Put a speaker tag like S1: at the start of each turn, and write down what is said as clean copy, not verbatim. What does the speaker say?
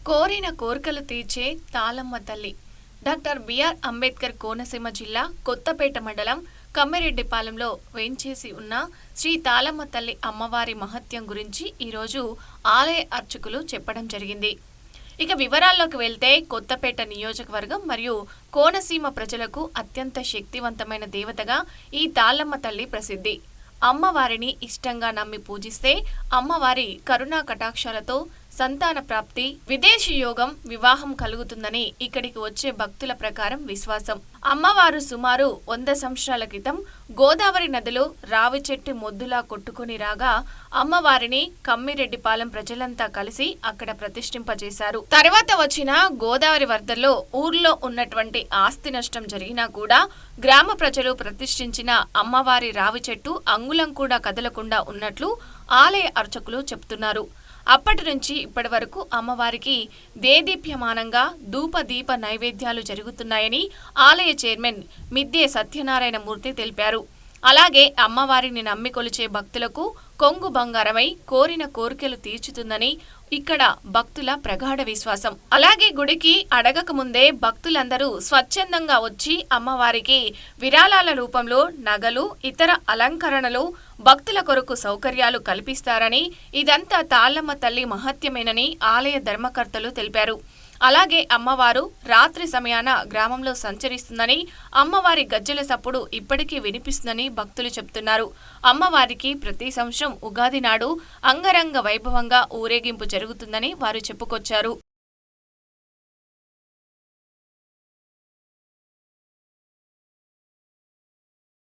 S1: కోరిన కోర్కెలు తీర్చే తాళమ్మ తల్లి. డాక్టర్ బిఆర్ అంబేద్కర్ కోనసీమ జిల్లా కొత్తపేట మండలం కమ్మిరెడ్డిపాలెంలో వేంచేసి ఉన్న శ్రీ తాళమ్మ తల్లి అమ్మవారి మహత్యం గురించి ఈరోజు ఆలయ అర్చకులు చెప్పడం జరిగింది. ఇక వివరాల్లోకి వెళ్తే కొత్తపేట నియోజకవర్గం మరియు కోనసీమ ప్రజలకు అత్యంత శక్తివంతమైన దేవతగా ఈ తాళమ్మ తల్లి ప్రసిద్ధి. అమ్మవారిని ఇష్టంగా నమ్మి పూజిస్తే అమ్మవారి కరుణా కటాక్షాలతో సంతాన ప్రాప్తి, విదేశీ యోగం, వివాహం కలుగుతుందని ఇక్కడికి వచ్చే భక్తుల ప్రకారం విశ్వాసం. అమ్మవారు సుమారు 100 సంవత్సరాల క్రితం గోదావరి నదిలో రావి చెట్టు మొద్దులా కొట్టుకుని రాగా అమ్మవారిని కమ్మిరెడ్డిపాలెం ప్రజలంతా కలిసి అక్కడ ప్రతిష్ఠింపజేశారు. తర్వాత వచ్చిన గోదావరి వరదల్లో ఊర్లో ఉన్నటువంటి ఆస్తి నష్టం జరిగినా కూడా గ్రామ ప్రజలు ప్రతిష్ఠించిన అమ్మవారి రావి చెట్టు అంగుళం కూడా కదలకుండా ఉన్నట్లు ఆలయ అర్చకులు చెప్తున్నారు. అప్పటి నుంచి ఇప్పటి వరకు అమ్మవారికి దేదీప్యమానంగా ధూపదీప నైవేద్యాలు జరుగుతున్నాయని ఆలయ చైర్మన్ మిద్దె సత్యనారాయణ మూర్తి తెలిపారు. అలాగే అమ్మవారిని నమ్మి కొలిచే భక్తులకు కొంగు బంగారమై కోరిన కోరికలు తీర్చుతుందని ఇక్కడ భక్తుల ప్రగాఢ విశ్వాసం. అలాగే గుడికి అడగక ముందే భక్తులందరూ స్వచ్ఛందంగా వచ్చి అమ్మవారికి విరాళాల రూపంలో నగలు, ఇతర అలంకరణలు, భక్తుల కొరకు సౌకర్యాలు కల్పిస్తారని, ఇదంతా తాళ్ళమ్మ తల్లి మహత్యమేనని ఆలయ ధర్మకర్తలు తెలిపారు. అలాగే అమ్మవారు రాత్రి సమయాన గ్రామంలో సంచరిస్తుందని, అమ్మవారి గజ్జెల సప్పుడు ఇప్పటికీ వినిపిస్తుందని భక్తులు చెప్తున్నారు. అమ్మవారికి ప్రతి సంవత్సరం ఉగాది నాడు అంగరంగ వైభవంగా ఊరేగింపు జరుగుతుందని వారు చెప్పుకొచ్చారు.